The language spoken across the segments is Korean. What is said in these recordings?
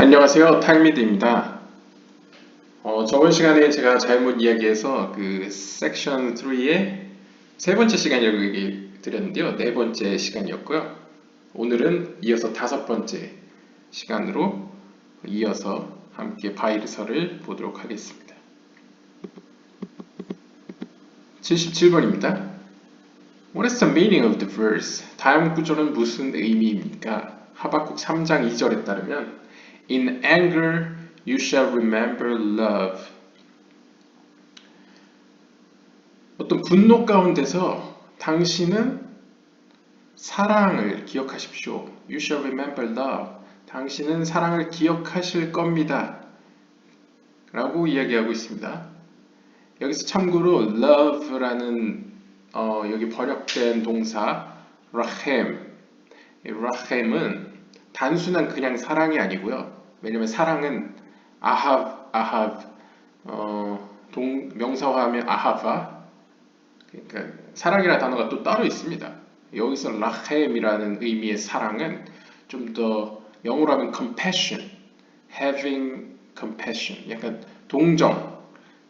안녕하세요. 탁미드입니다. 저번 시간에 제가 잘못 이야기해서 그 섹션 3의 세 번째 시간이라고 얘기 드렸는데요. 네 번째 시간이었고요. 오늘은 이어서 다섯 번째 시간으로 이어서 함께 바이르서를 보도록 하겠습니다. 77번입니다. What is the meaning of the verse? 다음 구절은 무슨 의미입니까? 하박국 3장 2절에 따르면 In anger you shall remember love. 어떤 분노 가운데서 당신은 사랑을 기억하십시오. You shall remember love. 당신은 사랑을 기억하실 겁니다. 라고 이야기하고 있습니다. 여기서 참고로 love라는 여기 번역된 동사 라헴. 라헴은 단순한 그냥 사랑이 아니고요. 왜냐면 사랑은 아합, 명사화하면 아하바. 그러니까 사랑이라는 단어가 또 따로 있습니다. 여기서 라헴이라는 의미의 사랑은 좀 더 영어로 하면 compassion, having compassion, 약간 동정.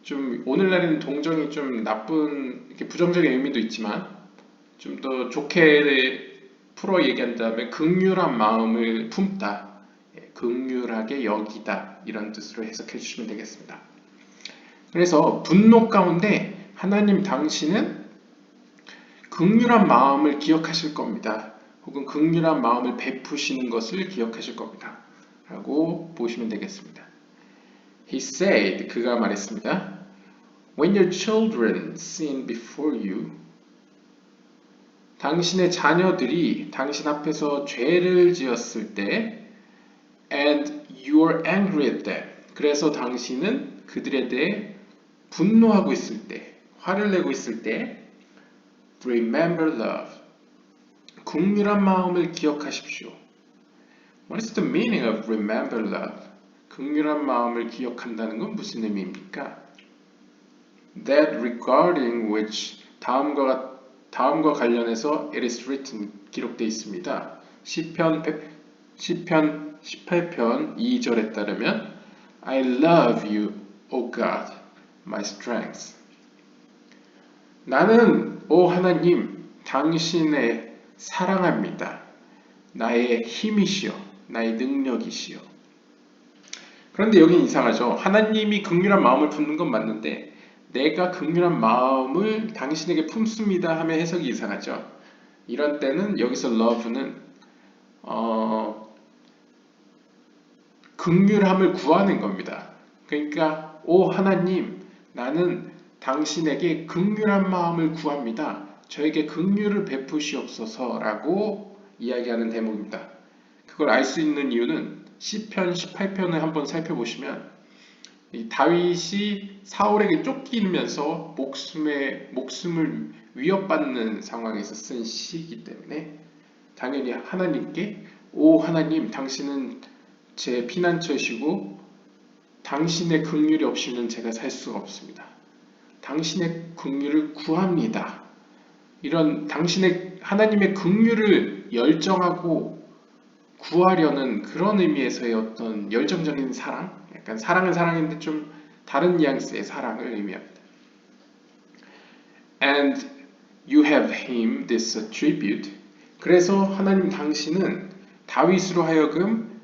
좀 오늘날에는 동정이 좀 나쁜 이렇게 부정적인 의미도 있지만 좀 더 좋게 풀어 얘기한다면 긍휼한 마음을 품다, 긍휼하게 여기다 이런 뜻으로 해석해 주시면 되겠습니다. 그래서 분노 가운데 하나님 당신은 긍휼한 마음을 기억하실 겁니다. 혹은 긍휼한 마음을 베푸시는 것을 기억하실 겁니다. 라고 보시면 되겠습니다. He said, 그가 말했습니다. When your children sin before you, 당신의 자녀들이 당신 앞에서 죄를 지었을 때 and you are angry at them, 그래서 당신은 그들에 대해 분노하고 있을 때, 화를 내고 있을 때 remember love, 긍휼한 마음을 기억하십시오. What is the meaning of remember love? 긍휼한 마음을 기억한다는 건 무슨 의미입니까? That regarding which 다음과 관련해서 it is written 기록되어 있습니다. 시편 18편 2절에 따르면 I love you, O God, my strength. 나는 오 하나님 당신의 사랑합니다. 나의 힘이시여, 나의 능력이시여. 그런데 여긴 이상하죠. 하나님이 긍휼한 마음을 품는 건 맞는데 내가 긍휼한 마음을 당신에게 품습니다 하면 해석이 이상하죠. 이런 때는 여기서 love는 긍휼함을 구하는 겁니다. 그러니까 오 하나님 나는 당신에게 긍휼한 마음을 구합니다. 저에게 긍휼을 베푸시옵소서 라고 이야기하는 대목입니다. 그걸 알 수 있는 이유는 시편 18편을 한번 살펴보시면 다윗이 사울에게 쫓기면서 목숨을 위협받는 상황에서 쓴 시이기 때문에 당연히 하나님께 오 하나님 당신은 제 피난처시고 당신의 긍휼이 없이는 제가 살 수가 없습니다. 당신의 긍휼을 구합니다. 이런 당신의 하나님의 긍휼을 열정하고 구하려는 그런 의미에서의 어떤 열정적인 사랑, 약간 사랑은 사랑인데 좀 다른 뉘앙스의 사랑을 의미합니다. And you have him this attribute. 그래서 하나님 당신은 다윗으로 하여금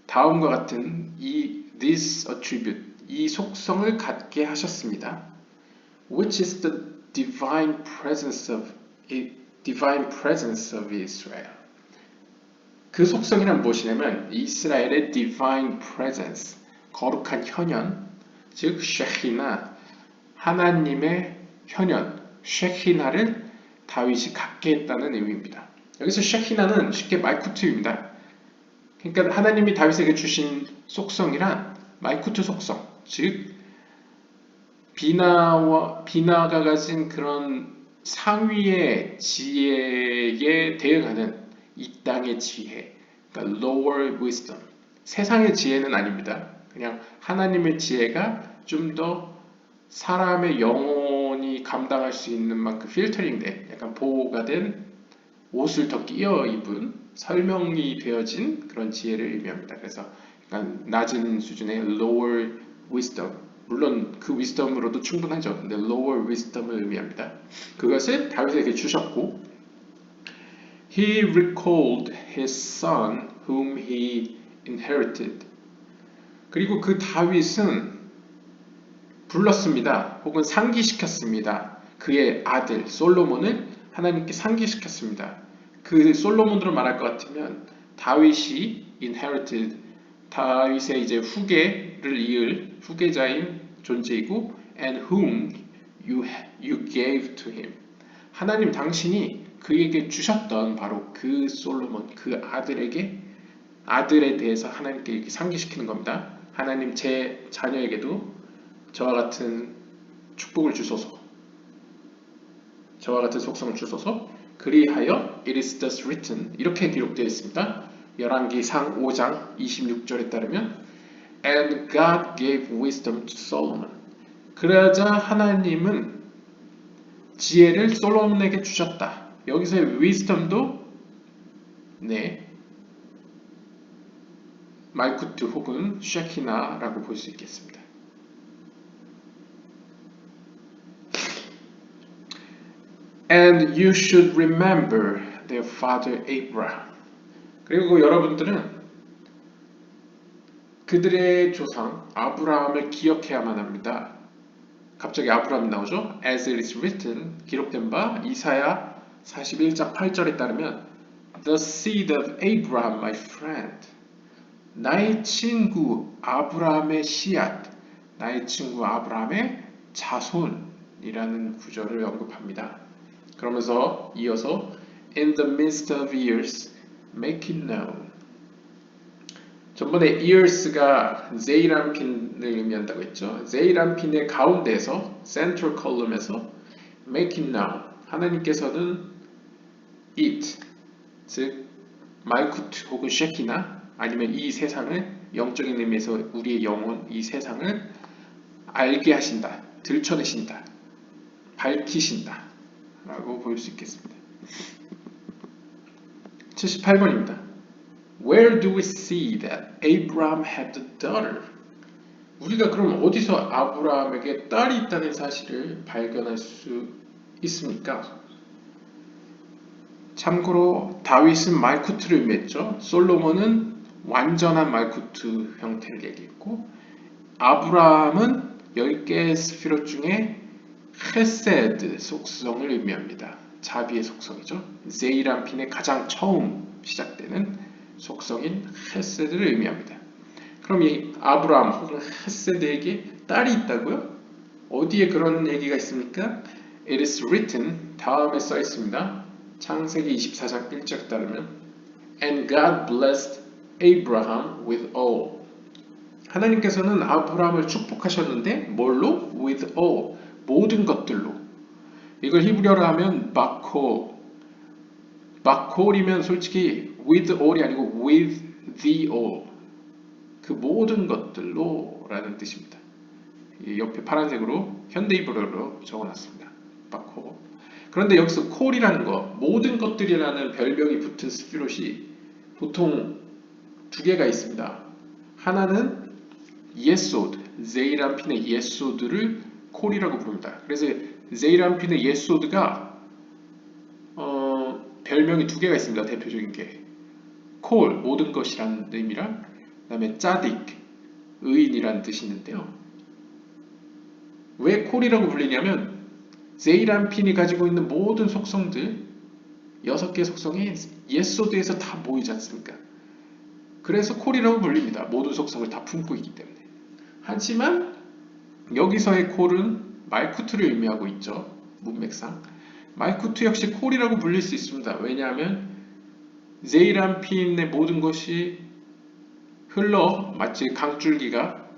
다음과 같은 this attribute, 이 속성을 갖게 하셨습니다. Which is the divine presence of Israel. 그 속성이란 무엇이냐면 이스라엘의 divine presence, 거룩한 현현, 즉 쉐키나, 하나님의 현현, 쉐키나를 다윗이 갖게 했다는 의미입니다. 여기서 쉐키나는 쉽게 말쿠트입니다. 그러니까 하나님이 다윗에게 주신 속성이란 말쿠트 속성, 즉 비나가 가진 그런 상위의 지혜에 대응하는 이 땅의 지혜, 그러니까 lower wisdom, 세상의 지혜는 아닙니다. 그냥 하나님의 지혜가 좀 더 사람의 영혼이 감당할 수 있는 만큼 필터링된, 약간 보호가 된 옷을 더 끼어 입은 설명이 되어진 그런 지혜를 의미합니다. 그래서 그러니까 낮은 수준의 lower wisdom. 물론 그 wisdom으로도 충분하죠. 근데 lower wisdom을 의미합니다. 그것을 다윗에게 주셨고, he recalled his son whom he inherited. 그리고 그 다윗은 불렀습니다. 혹은 상기시켰습니다. 그의 아들 솔로몬을 하나님께 상기시켰습니다. 그 솔로몬으로 말할 것 같으면 다윗이 inherited, 다윗의 이제 후계를 이을 후계자인 존재이고, and whom you gave to him. 하나님 당신이 그에게 주셨던 바로 그 솔로몬, 그 아들에 대해서 하나님께 이렇게 상기시키는 겁니다. 하나님 제 자녀에게도 저와 같은 축복을 주소서, 저와 같은 속성을 주소서. 그리하여 it is thus written, 이렇게 기록되어 있습니다. 열왕기상 5장 26절에 따르면 and God gave wisdom to Solomon. 그러자 하나님은 지혜를 솔로몬에게 주셨다. 여기서의 wisdom도 말쿠트 혹은 쉐키나라고 볼 수 있겠습니다. And you should remember their father Abraham. 그리고 여러분들은 그들의 조상 아브라함을 기억해야만 합니다. 갑자기 아브라함이 나오죠. As it is written, 기록된 바 이사야 41장 8절에 따르면 The seed of Abraham, my friend. 나의 친구 아브라함의 씨앗, 나의 친구 아브라함의 자손이라는 구절을 언급합니다. 그러면서 이어서 In the midst of years, make it known. 전번에 years가 제이람핀을 의미한다고 했죠. 제이람핀의 가운데에서 central column에서 make it known. 하나님께서는 it, 즉 말쿠트 혹은 쉐키나 아니면 이 세상을 영적인 의미에서 우리의 영혼, 이 세상을 알게 하신다, 들춰내신다, 밝히신다 라고 볼 수 있겠습니다. 78번입니다. Where do we see that Abraham had a daughter? 우리가 그럼 어디서 아브라함에게 딸이 있다는 사실을 발견할 수 있습니까? 참고로 다윗은 말쿠트를 의미했죠. 솔로몬은 완전한 말쿠트 형태를 얘기했고, 아브라함은 10개의 스피롯 중에 헤세드 속성을 의미합니다. 자비의 속성이죠. 제이람핀의 가장 처음 시작되는 속성인 헤세드를 의미합니다. 그럼 이 아브라함 혹은 헤세드에게 딸이 있다고요? 어디에 그런 얘기가 있습니까? It is written, 다음에 써 있습니다. 창세기 24장 1절에 따르면 And God blessed Abraham with all. 하나님께서는 아브라함을 축복하셨는데 뭘로? With all. 모든 것들로. 이걸 히브리어로 하면 바콜이면 솔직히 with all이 아니고 with the all. 그 모든 것들로 라는 뜻입니다. 옆에 파란색으로 현대히브리어로 적어놨습니다. 바콜. 그런데 여기서 콜이라는 거, 모든 것들이라는 별명이 붙은 스피롯이 보통 두 개가 있습니다. 하나는 예소드, 제이람핀의 예소드를 콜이라고 부릅니다. 그래서 제이람핀의 예소드가 별명이 두 개가 있습니다. 대표적인 게 콜, 모든 것이라는 의미랑 그 다음에 짜딕, 의인이라는 뜻이 있는데요. 왜 콜이라고 불리냐면 제이람핀이 가지고 있는 모든 속성들 6개의 속성이 예소드에서 다 모이지 않습니까? 그래서 콜이라고 불립니다. 모든 속성을 다 품고 있기 때문에. 하지만 여기서의 콜은 말쿠트를 의미하고 있죠. 문맥상. 말쿠트 역시 콜이라고 불릴 수 있습니다. 왜냐하면 제이람핀의 모든 것이 흘러 마치 강줄기가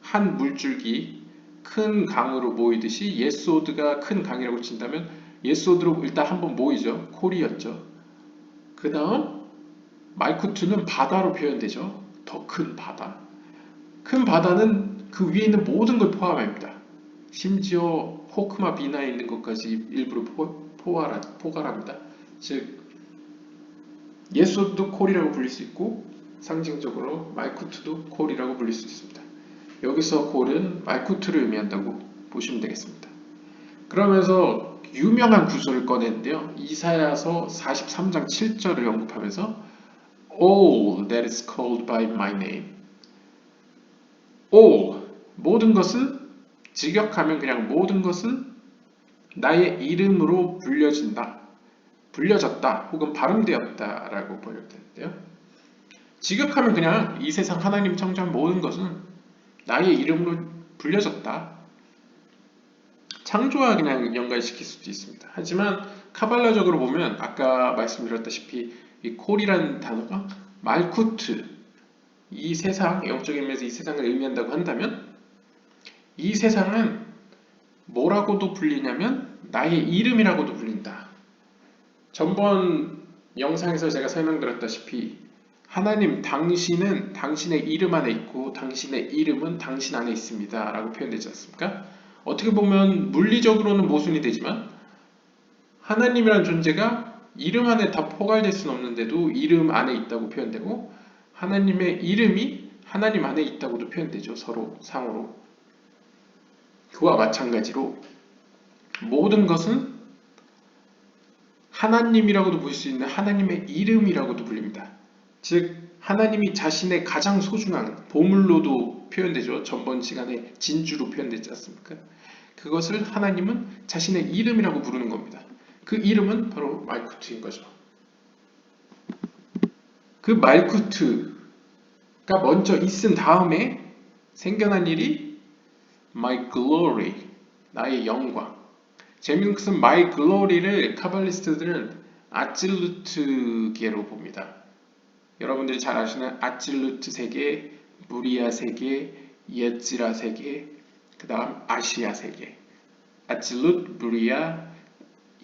한 물줄기 큰 강으로 모이듯이 예소드가 큰 강이라고 친다면 예소드로 일단 한번 모이죠. 콜이었죠. 그 다음 말쿠트는 바다로 표현되죠. 더 큰 바다. 큰 바다는 그 위에 있는 모든 걸 포함합니다. 심지어 호크마 비나에 있는 것까지 일부러 포괄합니다. 즉 예소드도 콜이라고 불릴 수 있고 상징적으로 말쿠트도 콜이라고 불릴 수 있습니다. 여기서 콜은 말쿠트를 의미한다고 보시면 되겠습니다. 그러면서 유명한 구절을 꺼냈는데요. 이사야서 43장 7절을 언급하면서 All that is called by my name. All, 모든 것은, 직역하면 그냥 모든 것은 나의 이름으로 불려진다, 불려졌다, 혹은 발음되었다 라고 번역되는데요. 직역하면 그냥 이 세상 하나님 창조한 모든 것은 나의 이름으로 불려졌다. 창조와 그냥 연관시킬 수도 있습니다. 하지만 카발라적으로 보면 아까 말씀드렸다시피 이 콜이라는 단어가 말쿠트, 이 세상, 영적인 의미에서 이 세상을 의미한다고 한다면 이 세상은 뭐라고도 불리냐면 나의 이름이라고도 불린다. 전번 영상에서 제가 설명드렸다시피 하나님, 당신은 당신의 이름 안에 있고 당신의 이름은 당신 안에 있습니다 라고 표현되지 않습니까? 어떻게 보면 물리적으로는 모순이 되지만 하나님이라는 존재가 이름 안에 다 포괄될 수는 없는데도 이름 안에 있다고 표현되고 하나님의 이름이 하나님 안에 있다고도 표현되죠. 서로 상호로. 그와 마찬가지로 모든 것은 하나님이라고도 볼 수 있는 하나님의 이름이라고도 불립니다. 즉 하나님이 자신의 가장 소중한 보물로도 표현되죠. 전번 시간에 진주로 표현되지 않습니까? 그것을 하나님은 자신의 이름이라고 부르는 겁니다. 그 이름은 바로 말쿠트인 거죠. 그 말쿠트가 먼저 있은 다음에 생겨난 일이 My glory, 나의 영광. 재미있는 것은 My glory를 카발리스트들은 아찔루트계로 봅니다. 여러분들이 잘 아시는 아찔루트 세계, 무리아 세계, 예찌라 세계, 그 다음 아시아 세계. 아찔룻, 무리아,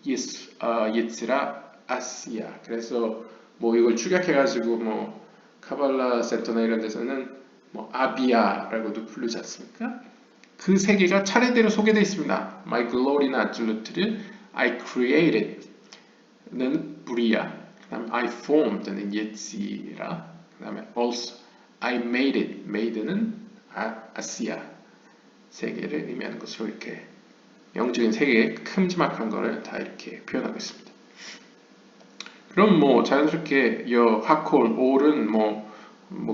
예찌라, 아시아. 그래서 뭐 이걸 축약해가지고 뭐 카발라 센터나 이런 데서는 뭐 아비아라고도 부르지 않습니까? 그 세 개가 차례대로 소개되어 있습니다. My glory나 아찔루트를 I created는 무리아, 그 다음에 I formed는 예찌라, 그 다음에 also I made it, made는 아시아 세 개를 의미하는 것으로 이렇게 영적인 세계의 큼지막한 거를 다 이렇게 표현하고 있습니다. 그럼 뭐 자연스럽게 하콜, 올은 뭐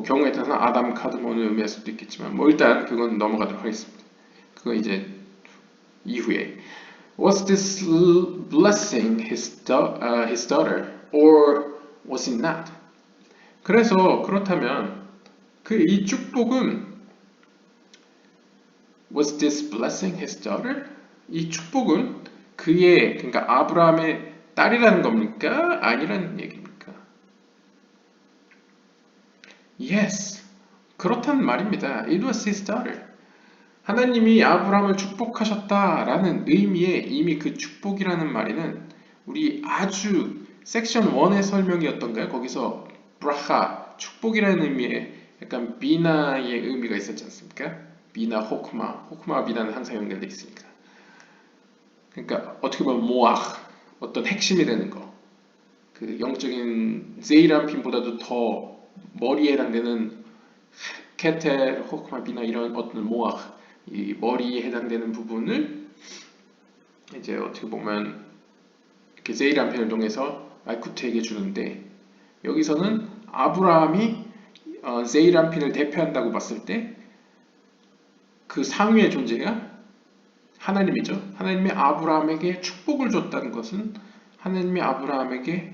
경우에 따라서 아담, 카드몬을 의미할 수도 있겠지만 뭐 일단 그건 넘어가도록 하겠습니다. 그거 이제 이후에 Was this blessing his daughter or was it not? 그래서 그렇다면 이 축복은 Was this blessing his daughter? 이 축복은 그의, 그러니까 아브라함의 딸이라는 겁니까? 아니라는 얘기입니까? Yes, 그렇다는 말입니다. It was his daughter. 하나님이 아브라함을 축복하셨다라는 의미에 이미 그 축복이라는 말에는 우리 아주 섹션 1의 설명이었던가요? 거기서 브라하, 축복이라는 의미에 약간 비나의 의미가 있었지 않습니까? 비나, 호크마, 비나는 항상 연결되어 있으니까. 그러니까 어떻게 보면 모ach, 어떤 핵심이 되는 거. 그 영적인 제이람핀보다도 더 머리에 해당되는 케텔, 호크마, 비나 이런 어떤 모ach, 이 머리에 해당되는 부분을 이제 어떻게 보면 이렇게 제이람핀을 통해서 말쿠트에게 주는데 여기서는 아브라함이 제이람핀을 대표한다고 봤을 때 그 상위의 존재가 하나님이죠. 하나님이 아브라함에게 축복을 줬다는 것은 하나님이 아브라함에게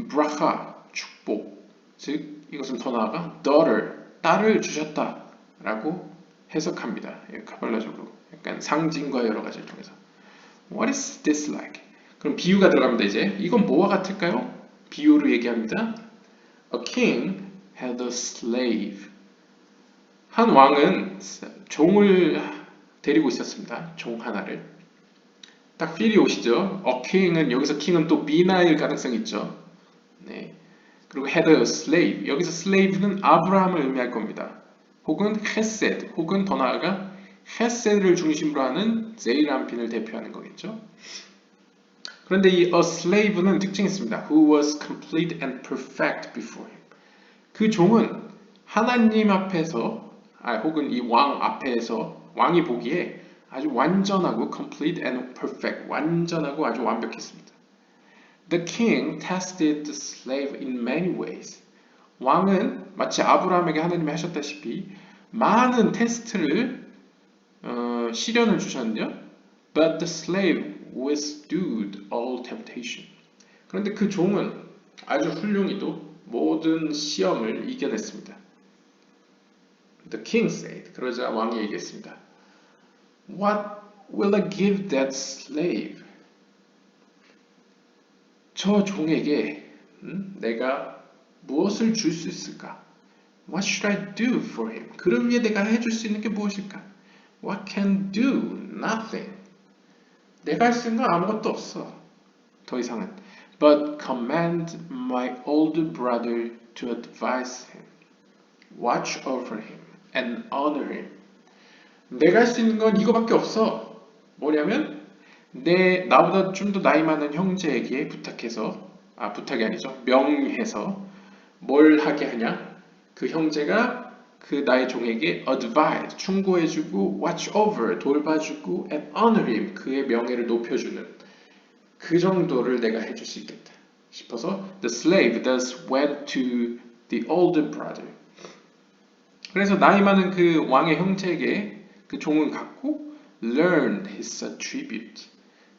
브라하, 축복, 즉 이것은 더 나아가 daughter, 딸을 주셨다라고 해석합니다. 카발라적으로 약간 상징과 여러 가지를 통해서 What is this like? 그럼 비유가 들어갑니다. 이제 이건 뭐와 같을까요? 비유로 얘기합니다. A king had a slave. 한 왕은 종을 데리고 있었습니다. 종 하나를. 딱 필이 오시죠. A king은 여기서 킹은 또 비나일 가능성이 있죠. 네. 그리고 had a slave. 여기서 slave는 아브라함을 의미할 겁니다. 혹은 헤세드, 혹은 더 나아가 헤세드를 중심으로 하는 제이람핀을 대표하는 거겠죠. 그런데 이 a slave는 특징이 있습니다. Who was complete and perfect before him. 그 종은 하나님 앞에서 혹은 이 왕 앞에서 왕이 보기에 아주 완전하고 complete and perfect 완전하고 아주 완벽했습니다. The king tested the slave in many ways. 왕은 마치 아브라함에게 하나님이 하셨다시피 많은 테스트를 시련을 주셨는데요. But the slave withstood all temptation. 그런데 그 종은 아주 훌륭히도 모든 시험을 이겨냈습니다. The king said. 그러자 왕이 얘기했습니다. What will I give that slave? 저 종에게 내가 무엇을 줄 수 있을까? What should I do for him? 그를 위해 내가 해줄 수 있는 게 무엇일까? What can do? Nothing. 내가 할 수 있는 건 아무것도 없어. 더 이상은. But command my older brother to advise him. Watch over him and honor him. 내가 할 수 있는 건 이거밖에 없어. 뭐냐면 나보다 좀 더 나이 많은 형제에게 부탁이 아니죠. 명해서 뭘 하게 하냐? 그 형제가 그 나의 종에게 advise, 충고해주고 watch over, 돌봐주고 and honor him, 그의 명예를 높여주는 그 정도를 내가 해줄 수 있겠다 싶어서 the slave thus went to the older brother. 그래서 나이 많은 그 왕의 형제에게 그 종은 갔고 learned his attribute,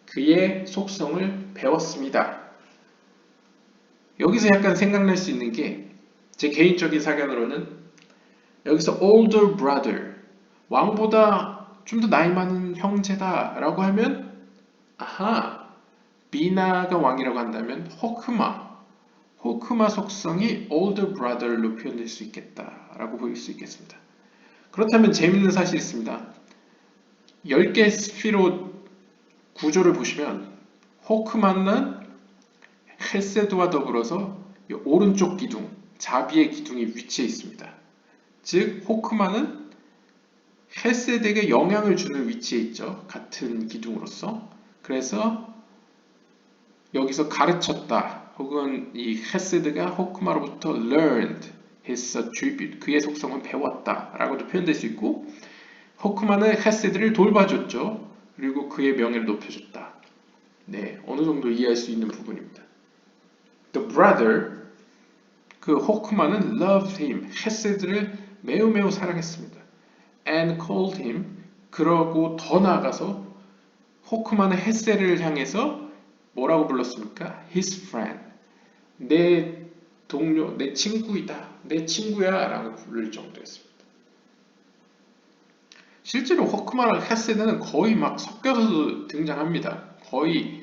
그의 속성을 배웠습니다. 여기서 약간 생각날 수 있는 게 제 개인적인 사견으로는 여기서 older brother, 왕보다 좀 더 나이 많은 형제다 라고 하면 아하, 비나가 왕이라고 한다면 호크마 속성이 older brother로 표현될 수 있겠다라고 보일 수 있겠습니다. 그렇다면 재밌는 사실이 있습니다. 10개 스피롯 구조를 보시면 호크마는 헤세드와 더불어서 오른쪽 기둥, 자비의 기둥이 위치해 있습니다. 즉 호크마는 헤세드에게 영향을 주는 위치에 있죠. 같은 기둥으로서. 그래서 여기서 가르쳤다 혹은 이 헤세드가 호크마로부터 learned his attribute, 그의 속성을 배웠다 라고도 표현될 수 있고, 호크마는 헤세드를 돌봐줬죠. 그리고 그의 명예를 높여줬다. 네, 어느 정도 이해할 수 있는 부분입니다. The brother, 그 호크마는 loved him, 헤세드를 매우 사랑했습니다. And called him, 그러고 더 나아가서 호크마는 헤세드를 향해서 뭐라고 불렀습니까? His friend, 내 동료, 내 친구이다, 내 친구야 라고 부를 정도였습니다. 실제로 호크마랑 헤세드는 거의 막 섞여서 등장합니다. 거의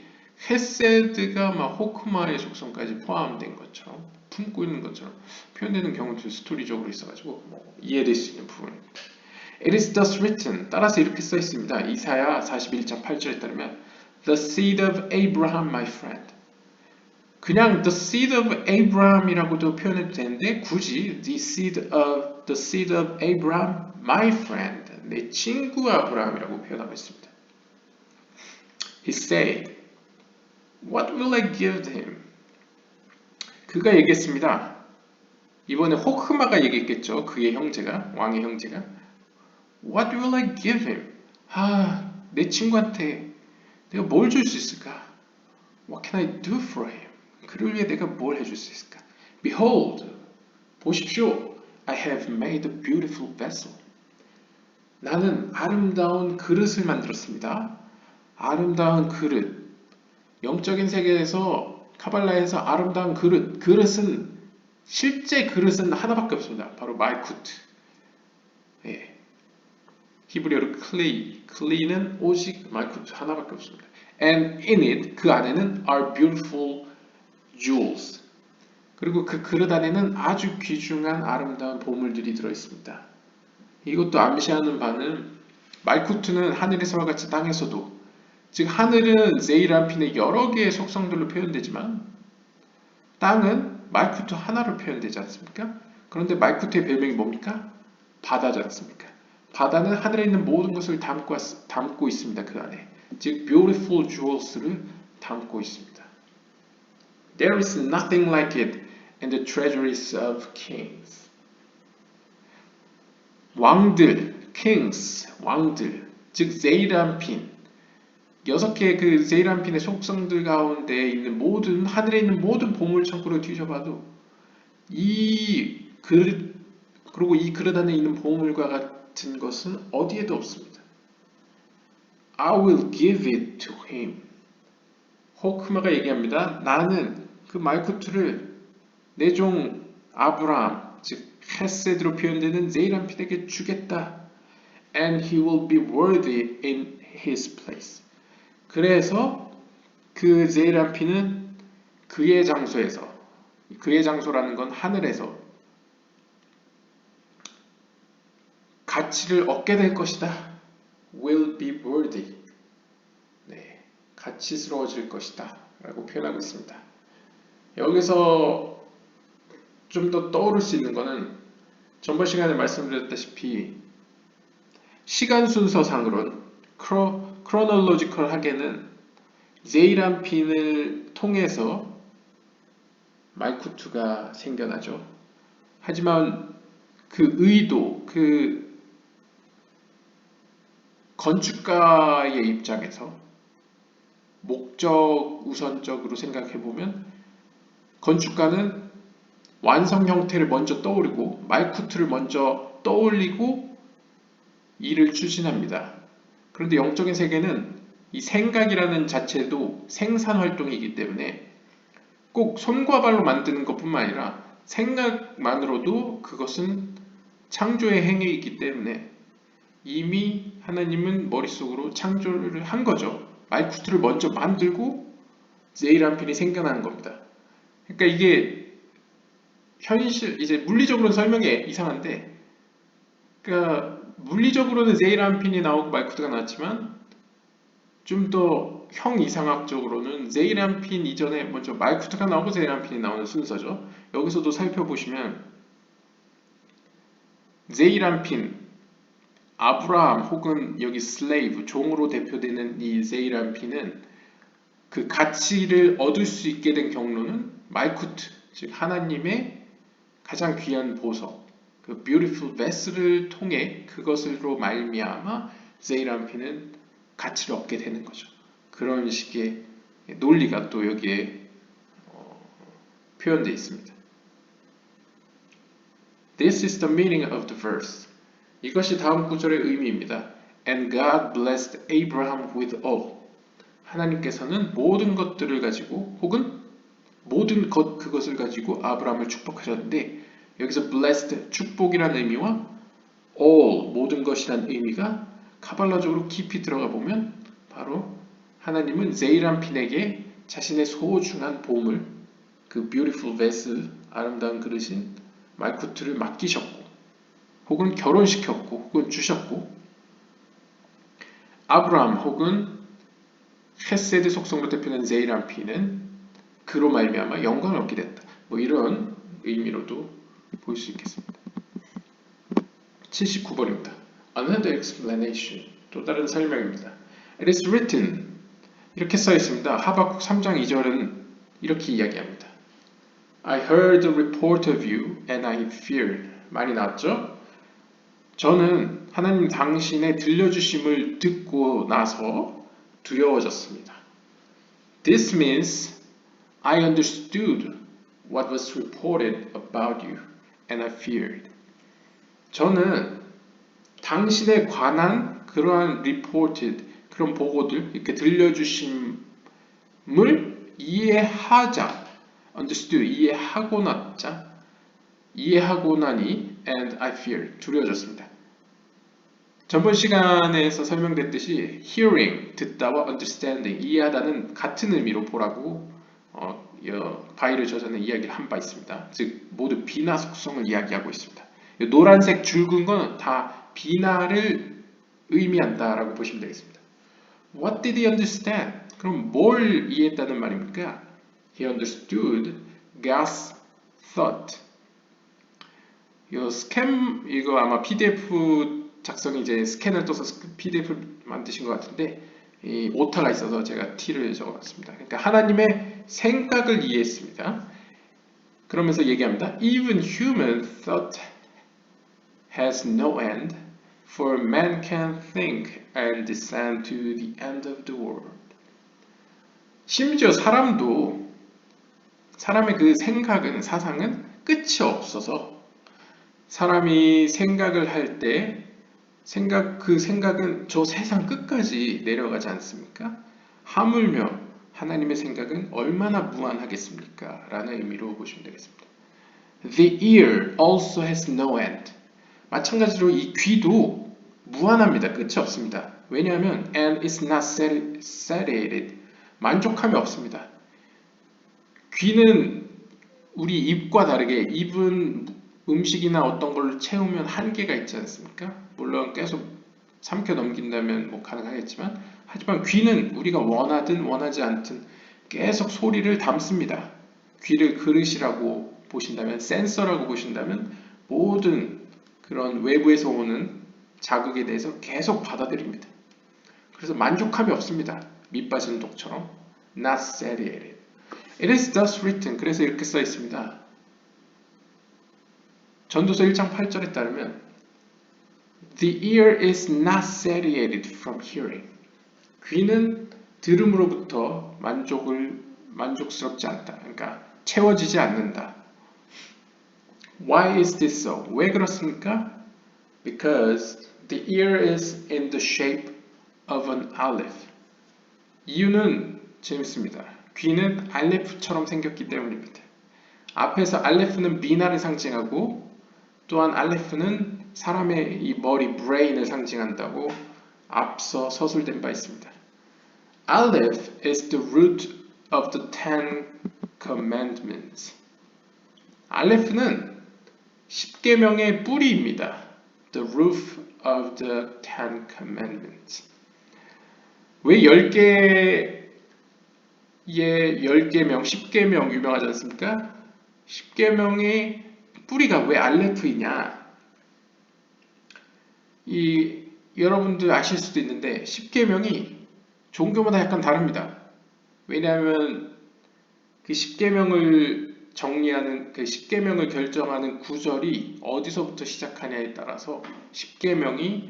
헤세드가 막 호크마의 속성까지 포함된 것처럼, 품고 있는 것처럼 표현되는 경우도 스토리적으로 있어가지고 이해될 수 있는 부분입니다. It is thus written, 따라서 이렇게 써 있습니다. 이사야 41장 8절에 따르면 The seed of Abraham, my friend. 그냥 the seed of Abraham이라고도 표현해도 되는데 굳이 the seed of Abraham, my friend, 내 친구 아브라함이라고 표현하고 있습니다. He said, What will I give him? 그가 얘기했습니다. 이번에 호크마가 얘기했겠죠. 그의 형제가, 왕의 형제가. What will I give him? 내 친구한테 내가 뭘 줄 수 있을까? What can I do for him? 그를 위해 내가 뭘 해줄 수 있을까? Behold, 보십시오. I have made a beautiful vessel. 나는 아름다운 그릇을 만들었습니다. 아름다운 그릇. 영적인 세계에서 카발라에서 아름다운 그릇은 실제 그릇은 하나밖에 없습니다. 바로 말쿠트. 예. 히브리어로 클레이는 오직 말쿠트 하나밖에 없습니다. And in it, 그 안에는 are beautiful jewels. 그리고 그 그릇 안에는 아주 귀중한 아름다운 보물들이 들어있습니다. 이것도 암시하는 바는 말쿠트는 하늘에서와 같이 땅에서도, 즉 하늘은 세이라핀의 여러 개의 속성들로 표현되지만 땅은 말쿠트 하나로 표현되지 않습니까? 그런데 말쿠트의 별명이 뭡니까? 바다지 않습니까? 바다는 하늘에 있는 모든 것을 담고 있습니다. 그 안에. 즉 beautiful jewels를 담고 있습니다. There is nothing like it and the treasuries of kings. 왕들, kings, 왕들, 즉 세이란핀, 6개의 그 세이란핀의 속성들 가운데 있는 모든 하늘에 있는 모든 보물 창고를 뒤져봐도 이 그릇 그리고 이 그릇 안에 있는 보물과 같은 것은 어디에도 없습니다. I will give it to him. 호크마가 얘기합니다. 나는 그 말쿠트를 내 종 아브라함, 즉 헤세드로 표현되는 세이란핀에게 주겠다. And he will be worthy in his place. 그래서 그 세이란핀은 그의 장소에서, 그의 장소라는 건 하늘에서 가치를 얻게 될 것이다. will be worthy. 네, 가치스러워질 것이다. 라고 표현하고 있습니다. 여기서 좀 더 떠오를 수 있는 거는 전번 시간에 말씀드렸다시피 시간 순서상으로는 크로놀로지컬하게는 세이란핀을 통해서 말쿠트가 생겨나죠. 하지만 그 의도, 그 건축가의 입장에서 목적 우선적으로 생각해보면 건축가는 완성 형태를 먼저 떠오르고 말쿠트를 먼저 떠올리고 일을 추진합니다. 그런데 영적인 세계는 이 생각이라는 자체도 생산 활동이기 때문에 꼭 손과 발로 만드는 것뿐만 아니라 생각만으로도 그것은 창조의 행위이기 때문에 이미 하나님은 머릿속으로 창조를 한 거죠. 말쿠트를 먼저 만들고 세이란핀이 생겨나는 겁니다. 그러니까 이게 현실, 이제 물리적으로는 설명이 이상한데, 그러니까 물리적으로는 세이란핀이 나오고 말쿠트가 나왔지만 좀 더 형이상학적으로는 세이란핀 이전에 먼저 말쿠트가 나오고 세이란핀이 나오는 순서죠. 여기서도 살펴보시면 세이란핀, 아브라함 혹은 여기 슬레이브, 종으로 대표되는 이 세이란핀은 그 가치를 얻을 수 있게 된 경로는 말쿠트, 즉 하나님의 가장 귀한 보석, 그 beautiful vessel을 통해 그것으로 말미암아 세이란핀은 가치를 얻게 되는 거죠. 그런 식의 논리가 또 여기에 표현되어 있습니다. This is the meaning of the verse. 이것이 다음 구절의 의미입니다. And God blessed Abraham with all. 하나님께서는 모든 것들을 가지고 혹은 모든 그것을 가지고 아브라함을 축복하셨는데 여기서 blessed 축복이라는 의미와 all 모든 것이라는 의미가 카발라적으로 깊이 들어가 보면 바로 하나님은 세이란핀에게 자신의 소중한 보물 그 beautiful vessel 아름다운 그릇인 말쿠트를 맡기셨고 혹은 결혼시켰고 혹은 주셨고 아브라함 혹은 헤세드 속성으로 대표되는 세이란핀은 그로 말미암아 영광을 얻게 됐다. 뭐 이런 의미로도 볼 수 있겠습니다. 79번입니다. Another explanation. 또 다른 설명입니다. It is written. 이렇게 써 있습니다. 하박국 3장 2절은 이렇게 이야기합니다. I heard a report of you and I feared. 말이 나왔죠? 저는 하나님 당신의 들려주심을 듣고 나서 두려워졌습니다. This means I understood what was reported about you and I feared. 저는 당신에 관한 그러한 reported, 그런 보고들, 이렇게 들려주심을 이해하자, understood, 이해하고 나니 and I feared, 두려워졌습니다. 전번 시간에서 설명됐듯이 hearing, 듣다와 understanding, 이해하다는 같은 의미로 보라고 바이를 저자는 이야기를 한 바 있습니다. 즉 모두 비나 속성을 이야기하고 있습니다. 노란색 줄근 건 다 비나를 의미한다라고 보시면 되겠습니다. What did he understand? 그럼 뭘 이해했다는 말입니까? He understood God's thought. 이거 아마 PDF 작성이 이제 스캔을 떠서 PDF를 만드신 것 같은데 이 오타가 있어서 제가 T를 적어놨습니다. 그러니까 하나님의 생각을 이해했습니다. 그러면서 얘기합니다. Even human thought has no end, for man can think and descend to the end of the world. 심지어 사람의 그 생각은, 사상은 끝이 없어서 사람이 생각을 할 때 그 생각은 저 세상 끝까지 내려가지 않습니까? 하물며 하나님의 생각은 얼마나 무한하겠습니까? 라는 의미로 보시면 되겠습니다. The ear also has no end. 마찬가지로 이 귀도 무한합니다. 끝이 없습니다. 왜냐하면 and is not satiated. 만족함이 없습니다. 귀는 우리 입과 다르게 입은 음식이나 어떤 걸 채우면 한계가 있지 않습니까? 물론 계속 삼켜 넘긴다면 뭐 가능하겠지만 하지만 귀는 우리가 원하든 원하지 않든 계속 소리를 담습니다. 귀를 그릇이라고 보신다면 센서라고 보신다면 모든 그런 외부에서 오는 자극에 대해서 계속 받아들입니다. 그래서 만족함이 없습니다. 밑 빠진 독처럼 not satiated. It is thus written. 그래서 이렇게 써 있습니다. 전도서 1장 8절에 따르면 The ear is not satiated from hearing. 귀는 들음으로부터 만족스럽지 않다. 그러니까 채워지지 않는다. Why is this so? 왜 그렇습니까? Because the ear is in the shape of an aleph. 이유는 재밌습니다. 귀는 알레프처럼 생겼기 때문입니다. 앞에서 알레프는 비나를 상징하고 또한 알레프는 사람의 이 머리, 브레인을 상징한다고 앞서 서술된 바 있습니다. Aleph is the root of the Ten Commandments. 알레프는 십계명의 뿌리입니다. The root of the Ten Commandments. 왜 10개의 10계명, 10계명 유명하지 않습니까? 10계명의 뿌리가 왜 알레프이냐? 여러분들 아실 수도 있는데 10계명이 종교마다 약간 다릅니다. 왜냐하면 그 10계명을 정리하는 그 10계명을 결정하는 구절이 어디서부터 시작하냐에 따라서 10계명이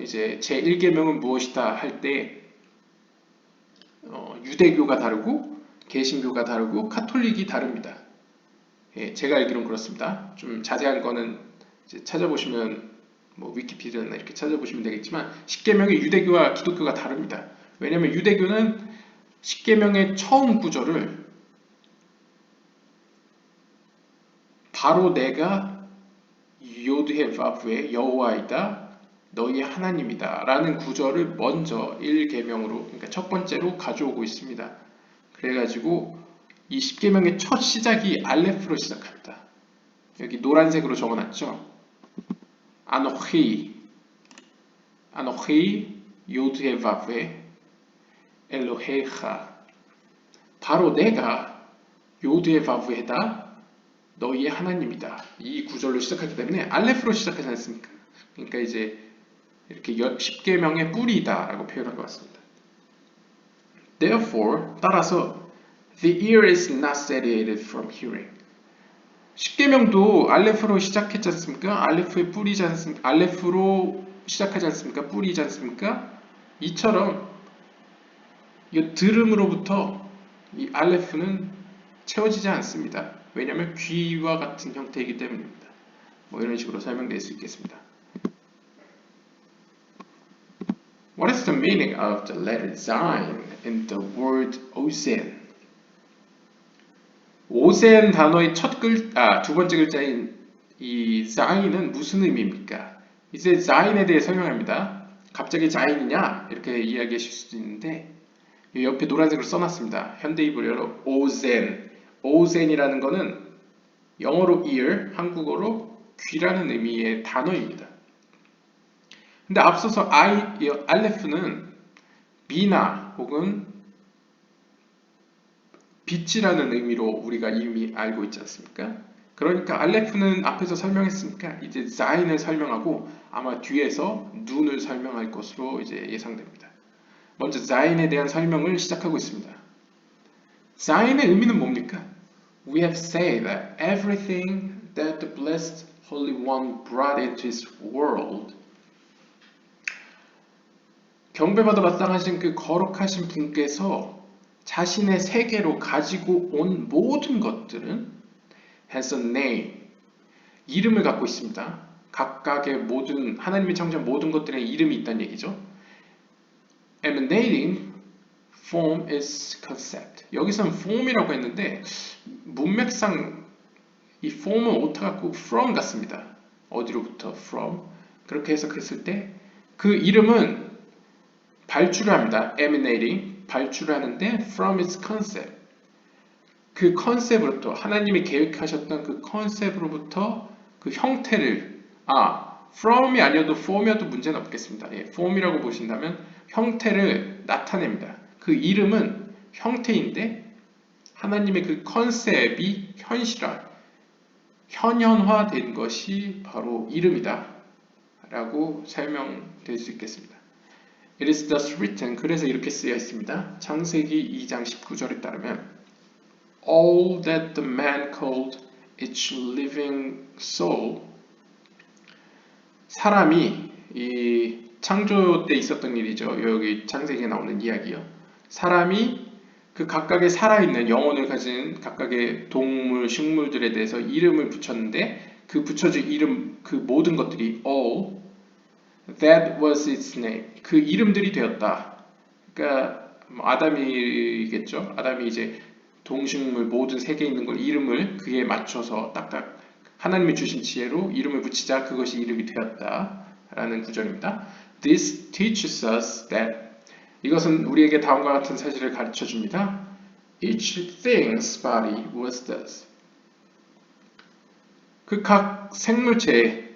이제 제1계명은 무엇이다 할 때 유대교가 다르고 개신교가 다르고 카톨릭이 다릅니다. 예, 제가 알기로는 그렇습니다. 좀 자세한 거는 이제 찾아보시면 위키피디아나 이렇게 찾아보시면 되겠지만 10계명의 유대교와 기독교가 다릅니다. 왜냐하면 유대교는 10계명의 처음 구절을 바로 내가 요드헤바브의 여호와이다 너희의 하나님이다 라는 구절을 먼저 1계명으로 그러니까 첫 번째로 가져오고 있습니다. 그래가지고 이 10계명의 첫 시작이 알레프로 시작합니다. 여기 노란색으로 적어놨죠. 아노히 요드헤바브의 엘로헤하 바로 내가 요드헤바브에다 너희의 하나님이다. 이 구절로 시작하기 때문에 알레프로 시작하지 않습니까? 그러니까 이제 이렇게 10계명의 뿌리다 라고 표현한 것 같습니다. Therefore, 따라서 The ear is not satiated from hearing. 10계명도 알레프로 시작했지 않습니까? 알레프의 뿌리지 않습니까? 알레프로 시작하지 않습니까? 뿌리지 않습니까? 이처럼 이 들음으로부터 이 알레프는 채워지지 않습니다. 왜냐하면 귀와 같은 형태이기 때문입니다. 이런 식으로 설명될 수 있겠습니다. What is the meaning of the letter Zayin in the word Ozen? 오센 단어의 두 번째 글자인 이 Zayin은 무슨 의미입니까? 이제 Zayin에 대해 설명합니다. 갑자기 Zayin이냐? 이렇게 이야기하실 수도 있는데 옆에 노란색으로 써놨습니다. 현대이브리어로 오젠. 오젠이라는 거는 영어로 ear, 한국어로 귀라는 의미의 단어입니다. 근데 앞서서 알레프는 비나 혹은 빛이라는 의미로 우리가 이미 알고 있지 않습니까? 그러니까 알레프는 앞에서 설명했으니까 이제 자인을 설명하고 아마 뒤에서 눈을 설명할 것으로 이제 예상됩니다. 먼저 자인에 대한 설명을 시작하고 있습니다. 자인의 의미는 뭡니까? We have said that everything that the blessed Holy One brought into His world 경배받아 마땅하신 그 거룩하신 분께서 자신의 세계로 가지고 온 모든 것들은 has a name, 이름을 갖고 있습니다. 각각의 모든 하나님이 창조한 모든 것들의 이름이 있다는 얘기죠. Emanating from its concept. 여기서는 form이라고 했는데 문맥상 이 form은 오타 같고 from 같습니다. 어디로부터 from. 그렇게 해석했을 때 그 이름은 발주를 합니다. emanating, 발주를 하는데 from its concept. 그 컨셉으로부터 하나님이 계획하셨던 그 컨셉으로부터 그 형태를 from이 아니어도 form이어도 문제는 없겠습니다. 예, form이라고 보신다면 형태를 나타냅니다. 그 이름은 형태인데 하나님의 그 컨셉이 현현화된 것이 바로 이름이다 라고 설명될 수 있겠습니다. It is thus written, 그래서 이렇게 쓰여 있습니다. 창세기 2장 19절에 따르면 All that the man called each living soul, 사람이 이 창조 때 있었던 일이죠. 여기 창세기에 나오는 이야기요. 사람이 그 각각의 살아있는 영혼을 가진 각각의 동물, 식물들에 대해서 이름을 붙였는데 그 붙여진 이름, 그 모든 것들이 all that was its name. 그 이름들이 되었다. 그러니까 아담이겠죠. 아담이 이제 동식물 모든 세계에 있는 걸 이름을 그에 맞춰서 딱딱 하나님이 주신 지혜로 이름을 붙이자 그것이 이름이 되었다라는 구절입니다. This teaches us that 이것은 우리에게 다음과 같은 사실을 가르쳐 줍니다. Each thing's body was thus. 그 각 생물체의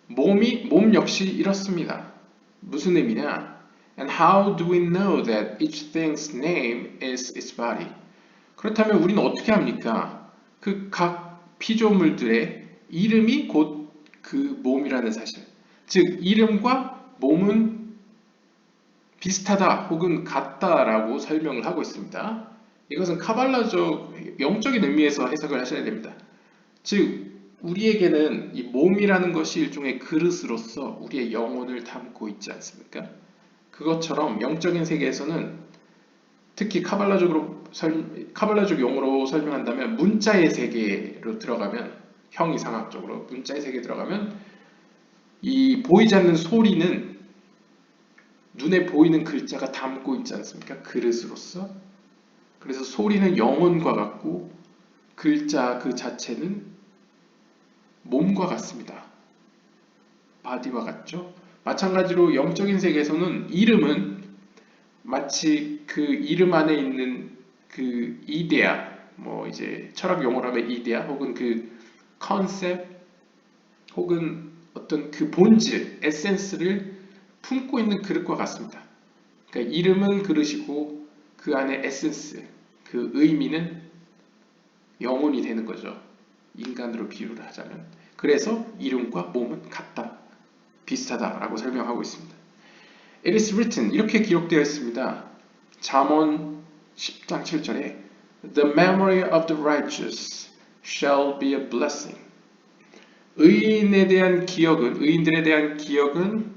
몸 역시 이렇습니다. 무슨 의미냐? And how do we know that each thing's name is its body? 그렇다면 우리는 어떻게 합니까? 그 각 피조물들의 이름이 곧 그 몸이라는 사실. 즉 이름과 몸은 비슷하다 혹은 같다라고 설명을 하고 있습니다. 이것은 카발라적 영적인 의미에서 해석을 하셔야 됩니다. 즉 우리에게는 이 몸이라는 것이 일종의 그릇으로서 우리의 영혼을 담고 있지 않습니까? 그것처럼 영적인 세계에서는 특히 카발라적 용어로 설명한다면 문자의 세계로 들어가면 형이상학적으로 문자의 세계에 들어가면 이 보이지 않는 소리는 눈에 보이는 글자가 담고 있지 않습니까? 그릇으로서. 그래서 소리는 영혼과 같고 글자 그 자체는 몸과 같습니다. 바디와 같죠? 마찬가지로 영적인 세계에서는 이름은 마치 그 이름 안에 있는 그 이데아, 뭐 이제 철학 용어로 하면 이데아 혹은 그 컨셉 혹은 어떤 그 본질, 에센스를 품고 있는 그릇과 같습니다. 그러니까 이름은 그릇이고 그 안에 에센스, 그 의미는 영혼이 되는 거죠. 인간으로 비유를 하자면. 그래서 이름과 몸은 같다, 비슷하다라고 설명하고 있습니다. It is written, 이렇게 기록되어 있습니다. 잠언 10장 7절에 The memory of the righteous shall be a blessing. 의인들에 대한 기억은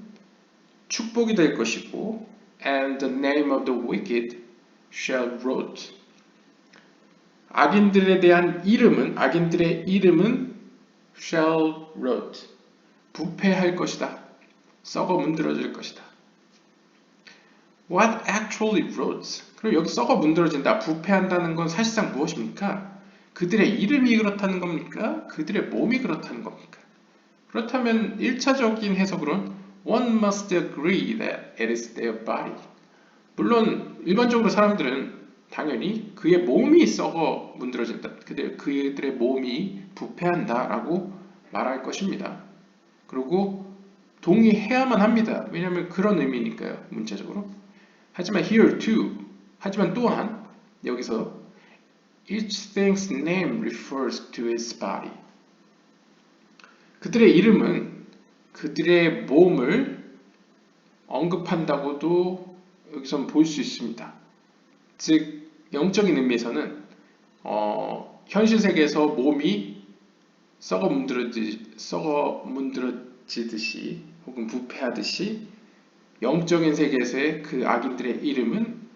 축복이 될 것이고 and the name of the wicked shall rot. 악인들의 이름은 shall rot. 부패할 것이다. 썩어 문드러질 것이다. What actually rots? 그럼 여기 썩어 문드러진다, 부패한다는 건 사실상 무엇입니까? 그들의 이름이 그렇다는 겁니까? 그들의 몸이 그렇다는 겁니까? 그렇다면 1차적인 해석으로는 one must agree that it is their body. 물론 일반적으로 사람들은 당연히 그의 몸이 썩어 문드러진다, 그들의 몸이 부패한다라고 말할 것입니다. 그리고 동의해야만 합니다. 왜냐하면 그런 의미니까요, 문자적으로. 하지만 또한 여기서 each thing's name refers to its body. 그들의 이름은 그들의 몸을 언급한다고도 여기서 볼 수 있습니다. 즉 영적인 의미에서는 현실 세계에서 몸이 썩어 문드러지듯이 혹은 부패하듯이 영적인 세계에서의 그 악인들의 이름은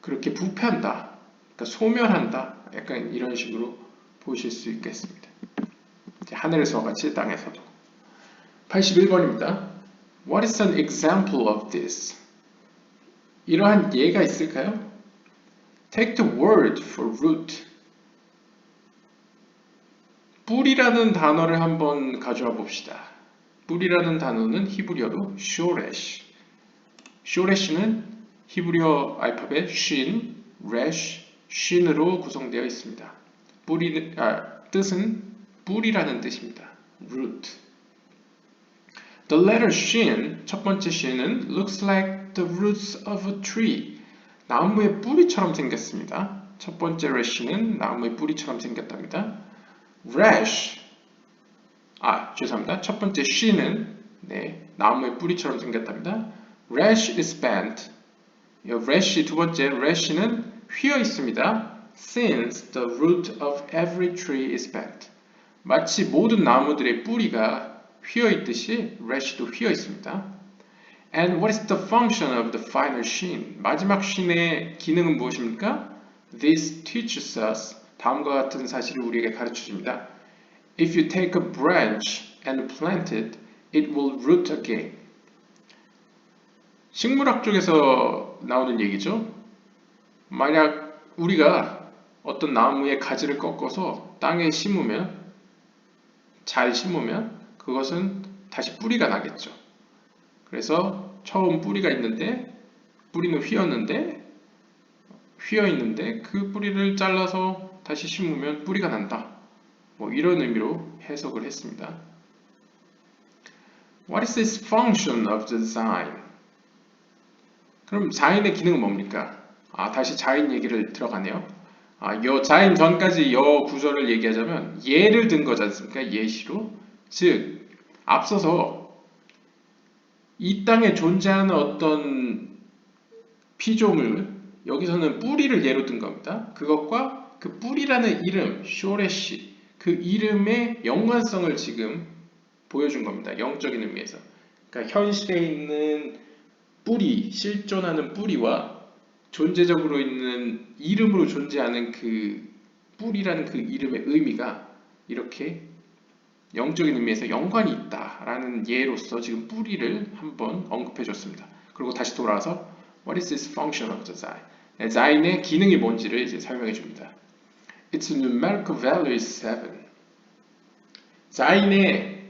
그렇게 부패한다. 그러니까 소멸한다. 약간 이런 식으로 보실 수 있겠습니다. 하늘에서 같이 땅에서도. 81번입니다. What is an example of this? 이러한 예가 있을까요? Take the word for root. 뿌리라는 단어를 한번 가져와 봅시다. 뿌리라는 단어는 히브리어로 쇼레시. 쇼레시는 히브리어 알파벳 쉰, 레시, 쉰으로 구성되어 있습니다. 뜻은 뿌리라는 뜻입니다. root. The letter shin, 첫 번째 shin은 looks like the roots of a tree. 나무의 뿌리처럼 생겼습니다. 첫 번째 rash는 나무의 뿌리처럼 생겼답니다. rash, 죄송합니다. 첫 번째 shin은 나무의 뿌리처럼 생겼답니다. rash is bent. rash 두 번째 rash는 휘어 있습니다. Since the root of every tree is bent. 마치 모든 나무들의 뿌리가 휘어 있듯이 rash도 휘어 있습니다. And what is the function of the final shin? 마지막 shin의 기능은 무엇입니까? This teaches us 다음과 같은 사실을 우리에게 가르쳐 줍니다. If you take a branch and plant it, it will root again. 식물학 쪽에서 나오는 얘기죠. 만약 우리가 어떤 나무의 가지를 꺾어서 땅에 심으면, 잘 심으면 그것은 다시 뿌리가 나겠죠. 그래서 처음 뿌리가 있는데, 뿌리는 휘어 있는데 그 뿌리를 잘라서 다시 심으면 뿌리가 난다. 이런 의미로 해석을 했습니다. What is this function of the sign? 그럼 자인의 기능은 뭡니까? 다시 자인 얘기를 들어가네요. 요 자인 전까지 요 구절을 얘기하자면 예를 든 거지 않습니까? 예시로. 즉, 앞서서 이 땅에 존재하는 어떤 피조물, 여기서는 뿌리를 예로 든 겁니다. 그것과 그 뿌리라는 이름, 쇼레시, 그 이름의 연관성을 지금 보여준 겁니다. 영적인 의미에서. 그러니까 현실에 있는 뿌리, 실존하는 뿌리와 존재적으로 있는 이름으로 존재하는 그 뿌리라는 그 이름의 의미가 이렇게 영적인 의미에서 연관이 있다라는 예로서 지금 뿌리를 한번 언급해 줬습니다. 그리고 다시 돌아와서 What is this function of the sign? 자인의 기능이 뭔지를 이제 설명해 줍니다. Its numerical value is 7. 자인의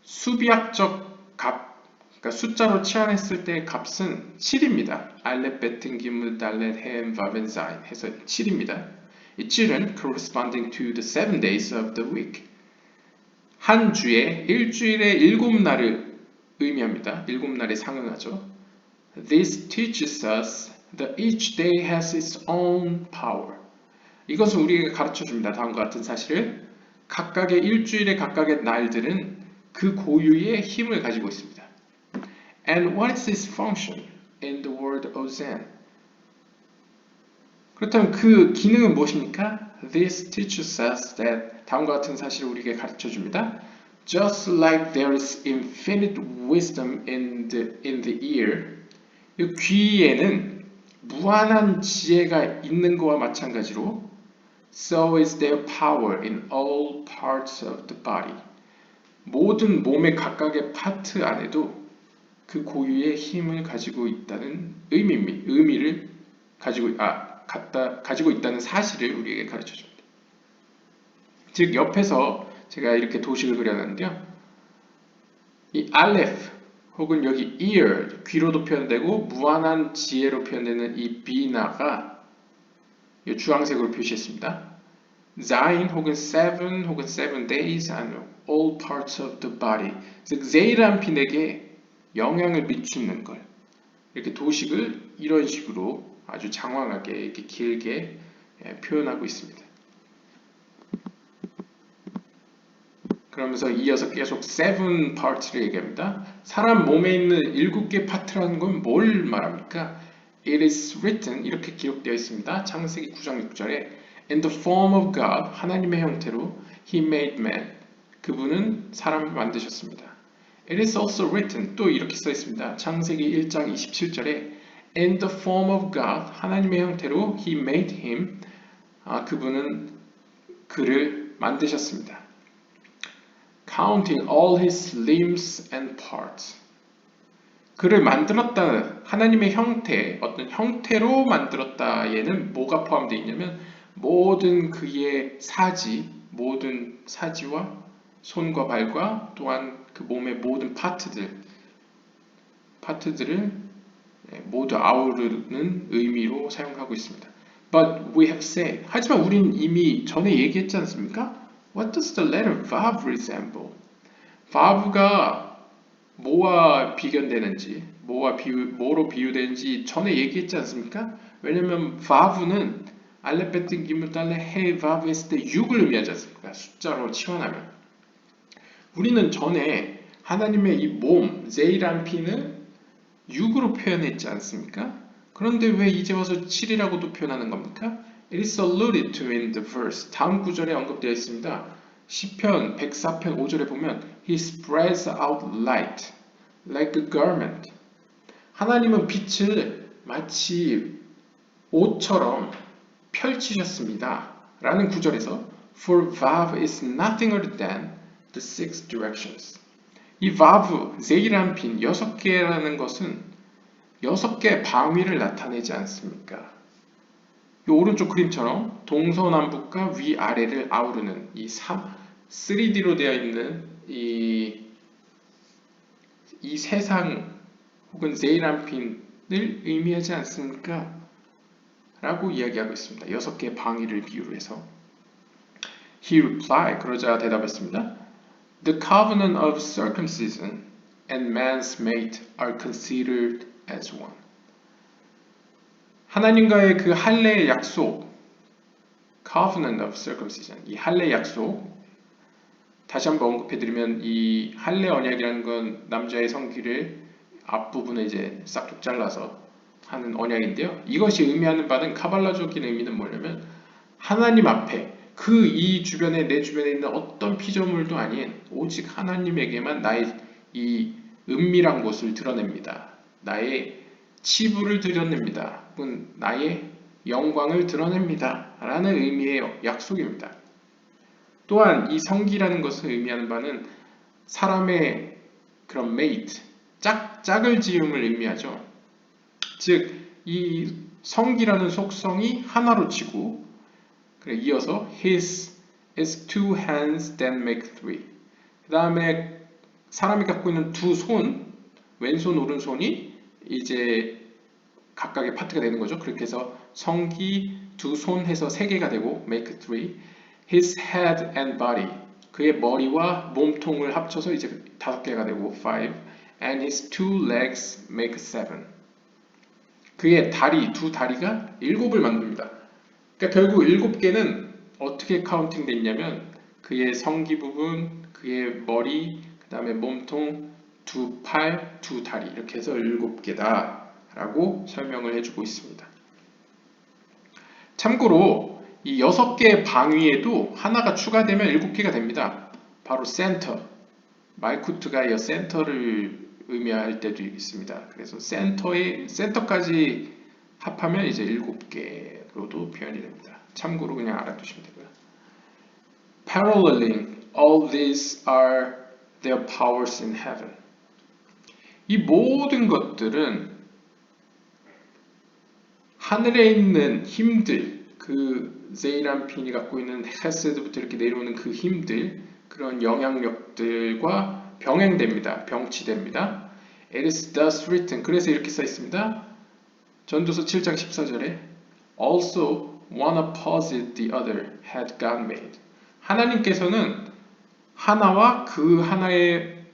수비학적 값, 그러니까 숫자로 치환했을 때 값은 7입니다. 알렛, 베튼, 기물, 달렛, 햄, 바벤, 자인 해서 7입니다. 이 7은 corresponding to the 7 days of the week. 한 주에 일주일의 7날을 의미합니다. 7날에 상응하죠. This teaches us that each day has its own power. 이것은 우리에게 가르쳐 줍니다. 다음과 같은 사실을 각각의 일주일의 각각의 날들은 그 고유의 힘을 가지고 있습니다. And what is its function in the word ozen? 그렇다면 그 기능은 무엇입니까? This teaches us that 다음과 같은 사실을 우리에게 가르쳐 줍니다. Just like there is infinite wisdom in the ear, 이 귀에는 무한한 지혜가 있는 것과 마찬가지로 So is there power in all parts of the body. 모든 몸의 각각의 파트 안에도 그 고유의 힘을 가지고 있다는 의미를 가지고 있다는 사실을 우리에게 가르쳐 줍니다. 즉 옆에서 제가 이렇게 도식을 그려놨는데요. 이 알레프 혹은 여기 ear, 귀로도 표현되고 무한한 지혜로 표현되는 이 비나가 이 주황색으로 표시했습니다. Zain 혹은 seven 혹은 7 days 아니면 all parts of the body. 즉 세이란핀에게 영향을 미치는 걸 이렇게 도식을 이런 식으로 아주 장황하게 이렇게 길게 표현하고 있습니다. 그러면서 이어서 계속 7 parts를 얘기합니다. 사람 몸에 있는 7개 파트라는 건 뭘 말합니까? It is written 이렇게 기록되어 있습니다. 창세기 9장 6절에 In the form of God, 하나님의 형태로 He made man. 그분은 사람을 만드셨습니다. It is also written, 또 이렇게 써 있습니다. 창세기 1장 27절에 In the form of God, 하나님의 형태로 He made him. 그분은 그를 만드셨습니다. Counting all his limbs and parts. 그를 만들었다, 하나님의 형태, 어떤 형태로 만들었다에는 뭐가 포함되어 있냐면 모든 그의 사지, 모든 사지와 손과 발과 또한 그 몸의 모든 파트들을 모두 아우르는 의미로 사용하고 있습니다. But we have said, 하지만 우린 이미 전에 얘기했지 않습니까? What does the letter vav resemble? vav가 뭐와 비견되는지, 뭐로 비유되는지 전에 얘기했지 않습니까? 왜냐면 vav는 알렙 베트 기물 달레 헤 vav 했을 때 6을 의미하지 않습니까? 숫자로 치환하면. 우리는 전에 하나님의 이 몸, 제이란핀을 6으로 표현했지 않습니까? 그런데 왜 이제 와서 7이라고도 표현하는 겁니까? It is alluded to in the verse. 다음 구절에 언급되어 있습니다. 시편 104편 5절에 보면 He spreads out light like a garment. 하나님은 빛을 마치 옷처럼 펼치셨습니다. 라는 구절에서 For vav is nothing other than the six directions. 이 vav, 제이란핀 6개라는 것은 6개의 방위를 나타내지 않습니까? 이 오른쪽 그림처럼 동서남북과 위아래를 아우르는 이 3D로 되어 있는 이 세상 혹은 제이란핀을 의미하지 않습니까? 라고 이야기하고 있습니다. 6개의 방위를 비유로 해서. He replied, 그러자 대답했습니다. The covenant of circumcision and man's mate are considered as one. 하나님과의 그 할례의 약속, covenant of circumcision, 이 할례 약속, 다시 한번 언급해드리면 이 할례 언약이라는 건 남자의 성기를 앞부분에 이제 싹둑 잘라서 하는 언약인데요. 이것이 의미하는 바는 카발라적인 의미는 뭐냐면 하나님 앞에 그 이 주변에 내 주변에 있는 어떤 피조물도 아닌 오직 하나님에게만 나의 이 은밀한 곳을 드러냅니다. 나의 치부를 드러냅니다. 혹은 나의 영광을 드러냅니다. 라는 의미의 약속입니다. 또한 이 성기라는 것을 의미하는 바는 사람의 그런 mate, 짝을 지음을 의미하죠. 즉, 이 성기라는 속성이 하나로 치고 그래, 이어서 His is two hands that make three. 그 다음에 사람이 갖고 있는 두 손, 왼손, 오른손이 이제 각각의 파트가 되는 거죠. 그렇게 해서 성기 두 손 해서 세 개가 되고 make three. His head and body. 그의 머리와 몸통을 합쳐서 이제 5개가 되고 five. And his two legs make seven. 그의 다리, 두 다리가 7을 만듭니다. 그러니까 결국 7개는 어떻게 카운팅 됐냐면 그의 성기 부분, 그의 머리, 그 다음에 몸통, 두 팔, 두 다리 이렇게 해서 7개다 라고 설명을 해주고 있습니다. 참고로 이 6개의 방위에도 하나가 추가되면 7개가 됩니다. 바로 센터, 말쿠트가 이 센터를 의미할 때도 있습니다. 그래서 센터까지 합하면 이제 7개로도 표현이 됩니다. 참고로 그냥 알아두시면 되고요. Paralleling all these are their powers in heaven. 이 모든 것들은 하늘에 있는 힘들, 그 제이란핀이 갖고 있는 헤세드부터 이렇게 내려오는 그 힘들, 그런 영향력들과 병행됩니다. 병치됩니다. It is thus written. 그래서 이렇게 써 있습니다. 전도서 7장 14절에 Also one opposite the other had God made. 하나님께서는 하나와 그 하나의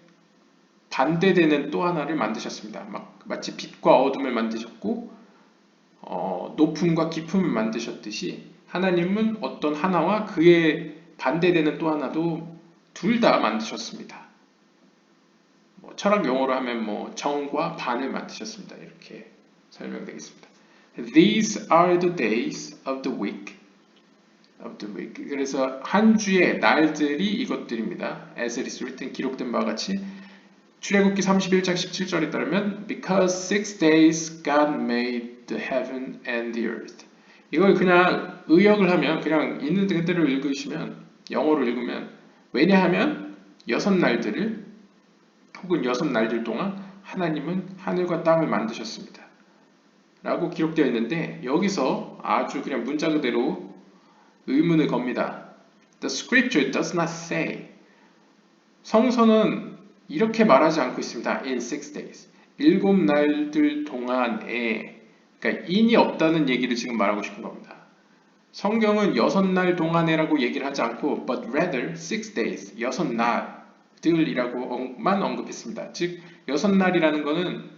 반대되는 또 하나를 만드셨습니다. 마치 빛과 어둠을 만드셨고 높음과 깊음을 만드셨듯이 하나님은 어떤 하나와 그의 반대되는 또 하나도 둘 다 만드셨습니다. 철학 용어로 하면 정과 반을 만드셨습니다. 이렇게 설명되겠습니다. These are the days of the week. of the week. 그래서 한 주의 날들이 이것들입니다. As it is written, 기록된 바와 같이 출애굽기 31장 17절에 따르면 Because 6 days God made the heaven and the earth. 이걸 그냥 의역을 하면 그냥 있는 그대로 읽으시면 영어로 읽으면 왜냐하면 6날들을 혹은 6날들 동안 하나님은 하늘과 땅을 만드셨습니다. 라고 기록되어 있는데 여기서 아주 그냥 문자 그대로 의문을 겁니다. The scripture does not say. 성서는 이렇게 말하지 않고 있습니다. In 6 days. 7날들 동안에 그러니까 in이 없다는 얘기를 지금 말하고 싶은 겁니다. 성경은 6날 동안에라고 얘기를 하지 않고 but rather 6 days, 6날들이라고만 언급했습니다. 즉 6날이라는 거는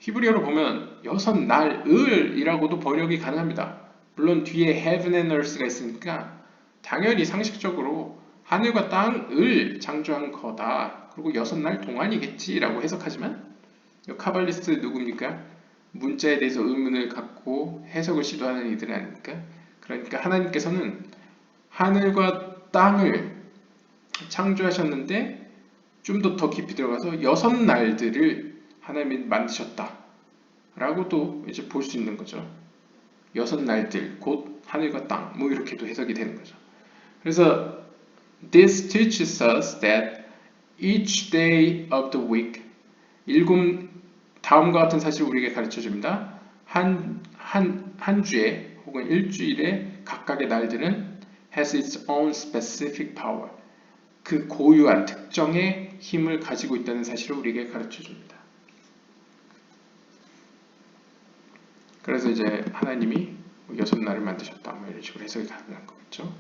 히브리어로 보면 6날을이라고도 번역이 가능합니다. 물론 뒤에 heaven and earth가 있으니까 당연히 상식적으로 하늘과 땅을 창조한 거다. 그리고 6날 동안이겠지라고 해석하지만 카발리스트 누굽니까? 문자에 대해서 의문을 갖고 해석을 시도하는 이들은 아닙니까? 그러니까 하나님께서는 하늘과 땅을 창조하셨는데 좀 더 깊이 들어가서 6날들을 하나님이 만드셨다. 라고도 이제 볼 수 있는 거죠. 6날들, 곧 하늘과 땅, 뭐 이렇게도 해석이 되는 거죠. 그래서 This teaches us that each day of the week, 다음과 같은 사실을 우리에게 가르쳐 줍니다. 한 주에 혹은 일주일에 각각의 날들은 has its own specific power. 그 고유한 특정의 힘을 가지고 있다는 사실을 우리에게 가르쳐 줍니다. 그래서 이제 하나님이 6날을 만드셨다. 뭐 이런 식으로 해석이 가능한 거겠죠.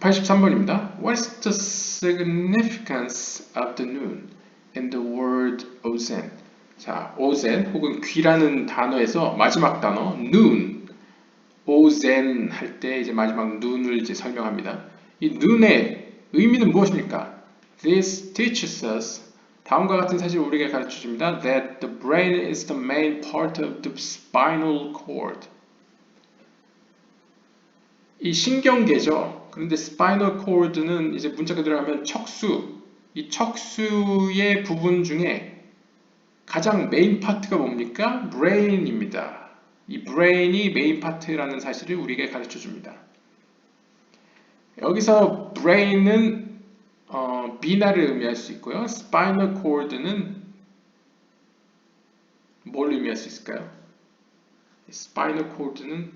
83번입니다. What's the significance of the noon in the word ozen? 자, ozen 혹은 귀라는 단어에서 마지막 단어 noon, ozen 할 때 이제 마지막 눈을 이제 설명합니다. 이 눈의 의미는 무엇입니까? This teaches us 다음과 같은 사실을 우리에게 가르쳐 줍니다. That the brain is the main part of the spinal cord. 이 신경계죠. 그런데 spinal cord는 이제 문자 그대로 하면 척수. 이 척수의 부분 중에 가장 메인 파트가 뭡니까? brain입니다. 이 brain이 메인 파트라는 사실을 우리에게 가르쳐 줍니다. 여기서 brain은 비나를 의미할 수 있고요. spinal cord는 뭘 의미할 수 있을까요? spinal cord는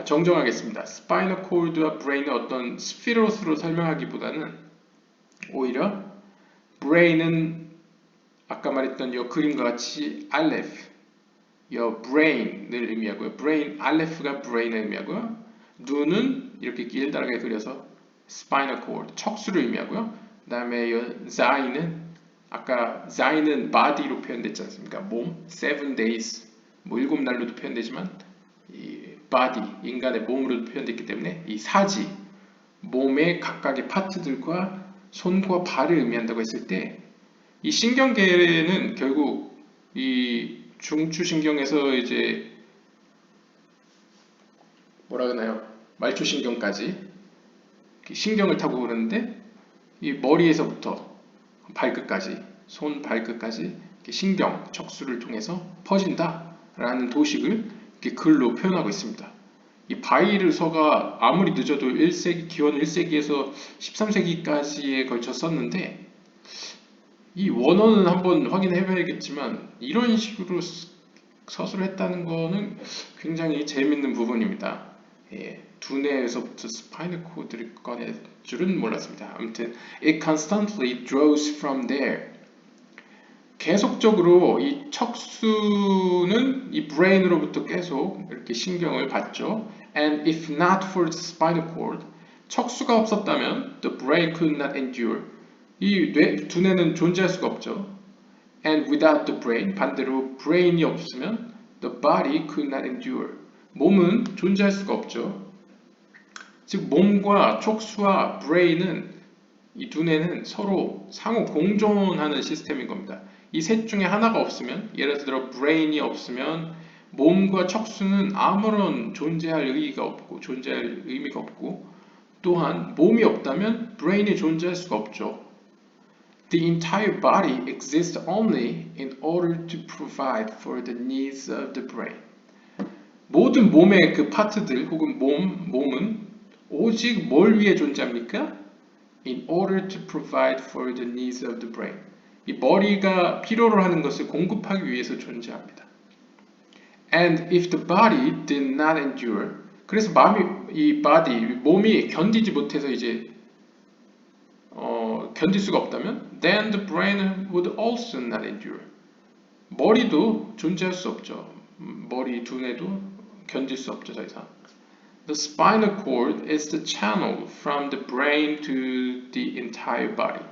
정정하겠습니다. spinal cord와 brain을 어떤 스피로스로 설명하기보다는 오히려 brain은 아까 말했던 이 그림과 같이 aleph, 이 brain을 의미하고요. brain, aleph가 brain을 의미하고요. 눈은 이렇게 길다랗게 그려서 spinal cord, 척수를 의미하고요. 그 다음에 이 za이는 아까 za이는 body로 표현됐지 않습니까? 몸, 7 days, 뭐 7날로도 표현되지만 이 body, 인간의 몸으로도 표현됐기 때문에 이 사지, 몸의 각각의 파트들과 손과 발을 의미한다고 했을 때 이 신경계는 결국 이 중추신경에서 이제 뭐라 그러나요? 말초신경까지 신경을 타고 그러는데 이 머리에서부터 발끝까지, 손 발끝까지 신경, 척수를 통해서 퍼진다라는 도식을 이렇게 글로 표현하고 있습니다. 이 바이르서가 아무리 늦어도 1세기, 기원 1세기에서 13세기까지에 걸쳐 썼는데 이 원어는 한번 확인해 봐야겠지만 이런 식으로 서술을 했다는 거는 굉장히 재밌는 부분입니다. 예, 두뇌에서부터 스파이널 코드를 꺼낼 줄은 몰랐습니다. 아무튼 it constantly draws from there. 계속적으로 이 척수는 이 brain으로부터 계속 이렇게 신경을 받죠. And if not for the spinal cord, 척수가 없었다면 the brain could not endure. 이 두뇌는 존재할 수가 없죠. And without the brain, 반대로 brain이 없으면 the body could not endure. 몸은 존재할 수가 없죠. 즉 몸과 촉수와 brain은 이 두뇌는 서로 상호 공존하는 시스템인 겁니다. 이 셋 중에 하나가 없으면 예를 들어 brain이 없으면 몸과 척수는 아무런 존재할 의미가 없고, 또한 몸이 없다면 brain이 존재할 수가 없죠. The entire body exists only in order to provide for the needs of the brain. 모든 몸의 그 파트들 혹은 몸은 오직 뭘 위해 존재합니까? In order to provide for the needs of the brain. 이 머리가 필요로 하는 것을 공급하기 위해서 존재합니다. And if the body did not endure, 그래서 몸이 견디지 못해서 이제 견딜 수가 없다면, then the brain would also not endure. 머리도 존재할 수 없죠. 머리 두뇌도 견딜 수 없죠, 더 이상. The spinal cord is the channel from the brain to the entire body.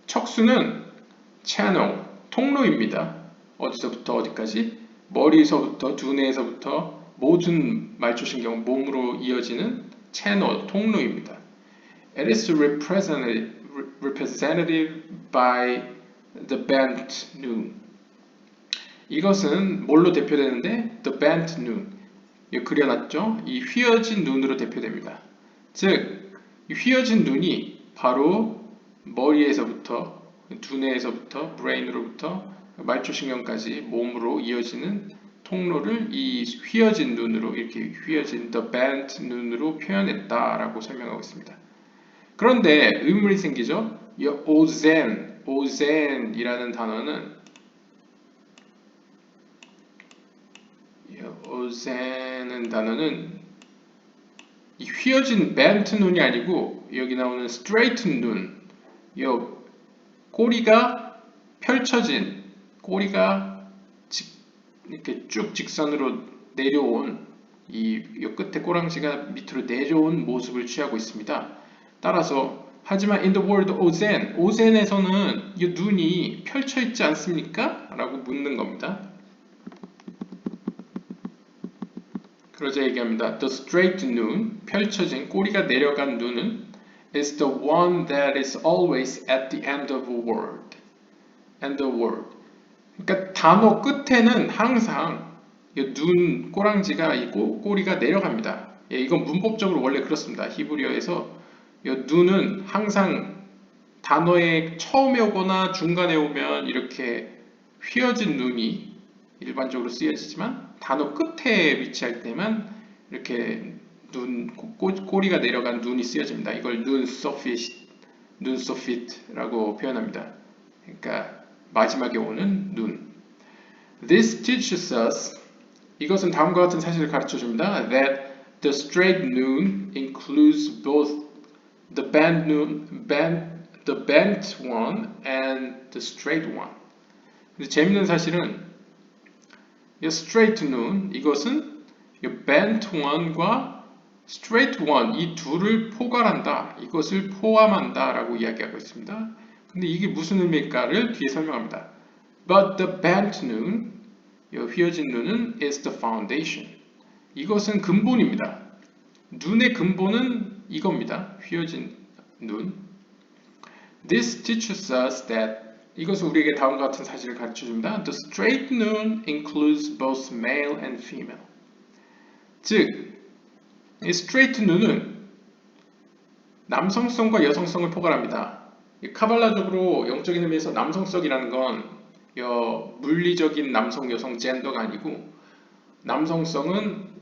척수는 channel, 통로입니다. 어디서부터 어디까지? 머리에서부터 두뇌에서부터 모든 말초신경, 몸으로 이어지는 채널, 통로입니다. It is represented by the bent noon. 이것은 뭘로 대표되는데? The bent noon. 그려놨죠? 이 휘어진 눈으로 대표됩니다. 즉, 이 휘어진 눈이 바로 머리에서부터, 두뇌에서부터, 브레인으로부터 말초신경까지 몸으로 이어지는 통로를 이 휘어진 눈으로, 이렇게 휘어진 the bent 눈으로 표현했다라고 설명하고 있습니다. 그런데 의문이 생기죠? 이 오젠이라는 단어는 이 휘어진 bent 눈이 아니고 여기 나오는 straight 눈, 이 꼬리가 펼쳐진, 꼬리가 이렇게 쭉 직선으로 내려온, 이 끝에 꼬랑지가 밑으로 내려온 모습을 취하고 있습니다. 따라서 하지만 in the word 오젠에서는 이 눈이 펼쳐 있지 않습니까? 라고 묻는 겁니다. 그러자 얘기합니다. The straight noon, 펼쳐진 꼬리가 내려간 눈은 is the one that is always at the end of a word. 그러니까 단어 끝에는 항상 눈 꼬랑지가 이 꼬리가 내려갑니다. 예, 이건 문법적으로 원래 그렇습니다. 히브리어에서 이 눈은 항상 단어의 처음에 오거나 중간에 오면 이렇게 휘어진 눈이 일반적으로 쓰여지지만 단어 끝에 위치할 때만 이렇게 꼬리가 내려간 눈이 쓰여집니다. 이걸 눈소핏라고 표현합니다. 그러니까 마지막에 오는 눈. This teaches us, 이것은 다음과 같은 사실을 가르쳐 줍니다. That the straight noon includes both the bent one and the straight one. 근데 재밌는 사실은 이 straight noon, 이것은 이 bent one과 straight one, 이 둘을 포괄한다, 이것을 포함한다 라고 이야기하고 있습니다. 근데 이게 무슨 의미일까를 뒤에 설명합니다. But the bent noon, 이 휘어진 눈은 is the foundation. 이것은 근본입니다. 눈의 근본은 이겁니다. 휘어진 눈. This teaches us that, 이것은 우리에게 다음과 같은 사실을 가르쳐줍니다. The straight noon includes both male and female. 즉, 이 straight noon은 남성성과 여성성을 포괄합니다. 카발라적으로 영적인 의미에서 남성성이라는 건 물리적인 남성, 여성 젠더가 아니고, 남성성은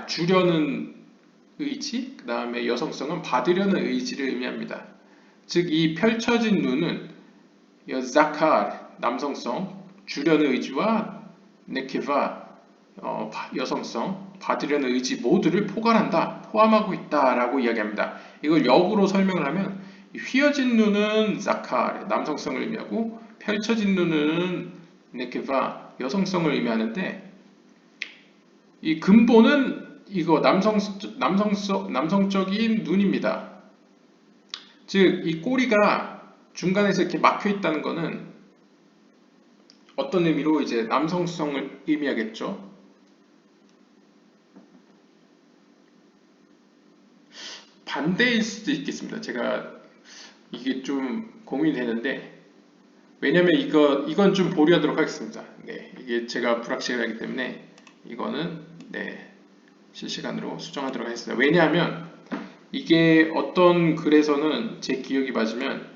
주려는 의지, 그 다음에 여성성은 받으려는 의지를 의미합니다. 즉, 이 펼쳐진 눈은 자칼, 남성성, 주려는 의지와 네케바, 여성성, 받으려는 의지 모두를 포함하고 있다라고 이야기합니다. 이걸 역으로 설명을 하면 휘어진 눈은 자칼, 남성성을 의미하고 펼쳐진 눈은 네케바, 여성성을 의미하는데, 이 근본은 이거 남성적인 눈입니다. 즉, 이 꼬리가 중간에서 이렇게 막혀 있다는 것은 어떤 의미로 이제 남성성을 의미하겠죠. 반대일 수도 있겠습니다. 제가 이게 좀 고민이 되는데, 왜냐면 이건 좀 보류하도록 하겠습니다. 네, 이게 제가 불확실하기 때문에 이거는 네, 실시간으로 수정하도록 하겠습니다. 왜냐하면 이게 어떤 글에서는 제 기억이 맞으면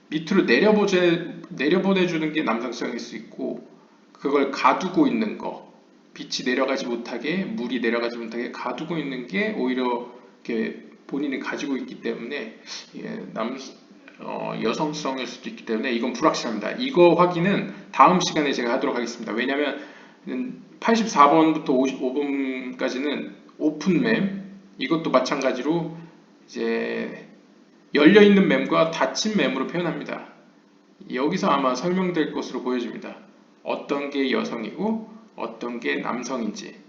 밑으로 내려보내주는 게 남성성일 수 있고 그걸 가두고 있는 거 빛이 내려가지 못하게 물이 내려가지 못하게 가두고 있는 게 오히려 이렇게 본인이 가지고 있기 때문에 예, 여성성일 수도 있기 때문에 이건 불확실합니다. 이거 확인은 다음 시간에 제가 하도록 하겠습니다. 왜냐하면 84번부터 55번까지는 오픈맵 이것도 마찬가지로 이제 열려있는 맴과 닫힌 맴으로 표현합니다. 여기서 아마 설명될 것으로 보여집니다. 어떤 게 여성이고 어떤 게 남성인지.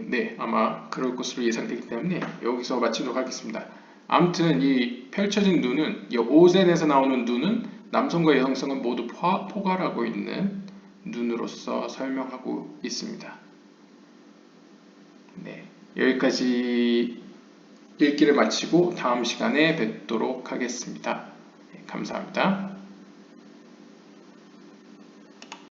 네, 아마 그럴 것으로 예상되기 때문에 여기서 마치도록 하겠습니다. 아무튼 이 펼쳐진 눈은 이 오젠에서 나오는 눈은 남성과 여성성을 모두 포괄하고 있는 눈으로서 설명하고 있습니다. 네, 여기까지 읽기를 마치고 다음 시간에 뵙도록 하겠습니다. 네, 감사합니다.